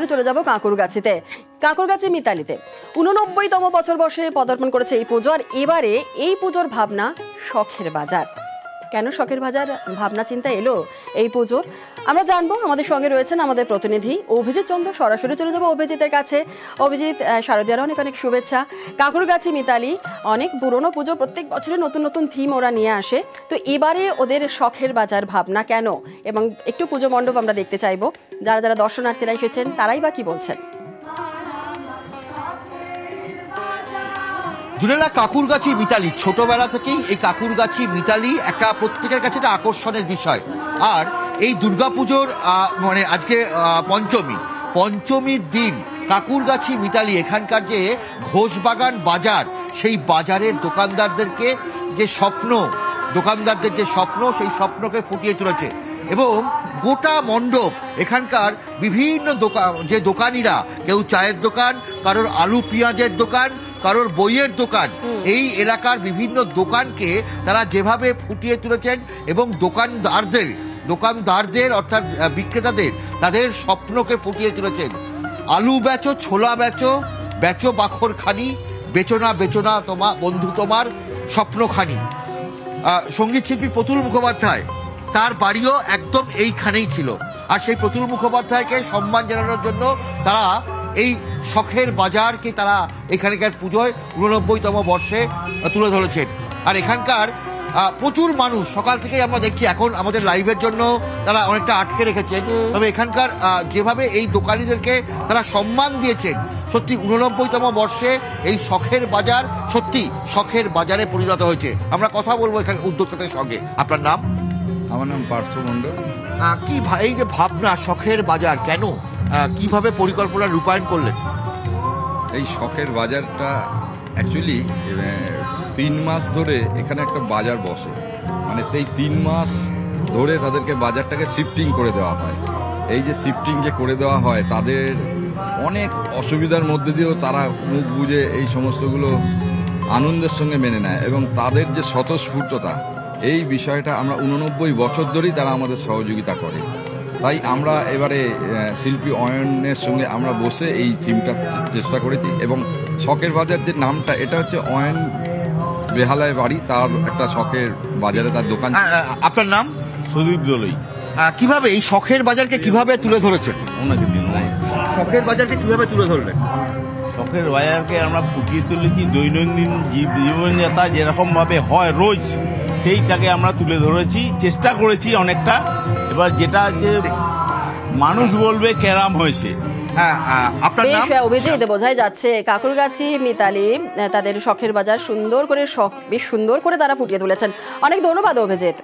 চলে যাব কাঁকুরগাছিতে। কাঁকুরগাছি মিতালিতে 89তম বছর বর্ষে পদার্পণ করেছে এই পুজো। আর এবারে এই পুজোর ভাবনা শখের বাজার। কেন শখের বাজার ভাবনা চিন্তা এলো এই পুজোর, আমরা জানবো। আমাদের সঙ্গে রয়েছেন আমাদের প্রতিনিধি অভিজিৎ চন্দ্র। সরাসরি চলে যাবো অভিজিতের কাছে। অভিজিৎ, শারদীয়ার অনেক অনেক শুভেচ্ছা। কাঁকুরগাছি মিতালি অনেক পুরনো পুজো, প্রত্যেক বছরে নতুন নতুন থিম ওরা নিয়ে আসে। তো এবারে ওদের শখের বাজার ভাবনা কেন, এবং একটু পুজো মণ্ডপ আমরা দেখতে চাইবো। যারা যারা দর্শনার্থীরা এসেছেন তারাই বা কি বলছেন। জুড়েলা কাঁকুরগাছি মিতালি, ছোটবেলা থেকেই এই কাঁকুরগাছি মিতালি একটা প্রত্যেকের কাছে একটা আকর্ষণের বিষয়। আর এই দুর্গাপুজোর মানে আজকে পঞ্চমীর দিন কাঁকুরগাছি মিতালি এখানকার যে ঘোষবাগান বাজার, সেই বাজারের দোকানদারদেরকে যে স্বপ্ন, সেই স্বপ্নকে ফুটিয়ে তুলেছে। এবং গোটা মণ্ডপ এখানকার বিভিন্ন যে দোকানিরা, কেউ চায়ের দোকান, কারোর আলু পেঁয়াজের দোকান, কারোর বইয়ের দোকান, এই এলাকার বিভিন্ন দোকানকে তারা যেভাবে ফুটিয়ে তুলেছেন এবং দোকানদারদের অর্থাৎ বিক্রেতাদের তাদের স্বপ্নকে ফুটিয়ে তুলেছেন। আলু বেচো, ছোলা বেচো, বেচো বাখর খানি, বেচো না বন্ধু তোমার স্বপ্নখানি। সঙ্গীত শিল্পী প্রতুল মুখোপাধ্যায়, তার বাড়িও একদম এইখানেই ছিল। আর সেই প্রতুল মুখোপাধ্যায়কে সম্মান জানানোর জন্য তারা এই শখের বাজারকে তারা এখানকার পুজোয় 89তম বর্ষে তুলে ধরেছেন। আর এখানকার প্রচুর মানুষ সকাল থেকেই আমরা দেখছি, এখন আমাদের লাইভের জন্য তারা অনেকটা আটকে রেখেছেন। তবে এখানকার যেভাবে এই দোকানিদেরকে তারা সম্মান দিয়েছেন, সত্যি 89তম বর্ষে এই শখের বাজার সত্যি শখের বাজারে পরিণত হয়েছে। আমরা কথা বলবো এখানে উদ্যোক্তাদের সঙ্গে। আপনার নাম? আমার নাম পার্থ মণ্ডল। এই যে ভাবনা শখের বাজার, কেন, কিভাবে পরিকল্পনা রূপায়ণ করলেন? এই শখের বাজারটা অ্যাকচুয়ালি 3 মাস ধরে এখানে একটা বাজার বসে, মানে এই 3 মাস ধরে তাদেরকে বাজারটাকে শিফটিং করে দেওয়া হয়। এই যে শিফটিং যে করে দেওয়া হয়, তাদের অনেক অসুবিধার মধ্যে দিয়েও তারা মুখ বুঝে এই সমস্তগুলো আনন্দের সঙ্গে মেনে নেয়। এবং তাদের যে স্বতঃস্ফূর্ততা, এই বিষয়টা আমরা 89 বছর ধরেই তারা আমাদের সহযোগিতা করে। তাই আমরা এবারে শিল্পী অয়নের সঙ্গে আমরা বসে এই থিমটা চেষ্টা করেছি। এবং শখের বাজার যে নামটা, এটা হচ্ছে অয়ন বেহালায় বাড়ি, তার একটা শখের বাজারে তার দোকান। আপনার নাম? সুদীপ দলই। কিভাবে এই শখের বাজারকে কিভাবে তুলে ধরেছেন? ওনাকে দিন। শখের বাজারকে কিভাবে তুলে ধরলেন? শখের বাজারকে আমরা ফুটিয়ে তুলেছি দৈনন্দিন জীবনযাত্রা যেরকম ভাবে হয় রোজ, সেইটাকে আমরা তুলে ধরেছি, চেষ্টা করেছি অনেকটা। এবার যেটা যে মানুষ বলবে ক্যারাম হয়েছে। বেশ অভিজিৎ, বোঝাই যাচ্ছে কাঁকুরগাছি মিতালি তাদের শখের বাজার বেশ সুন্দর করে তারা ফুটিয়ে তুলেছেন। অনেক ধন্যবাদ অভিজিৎ।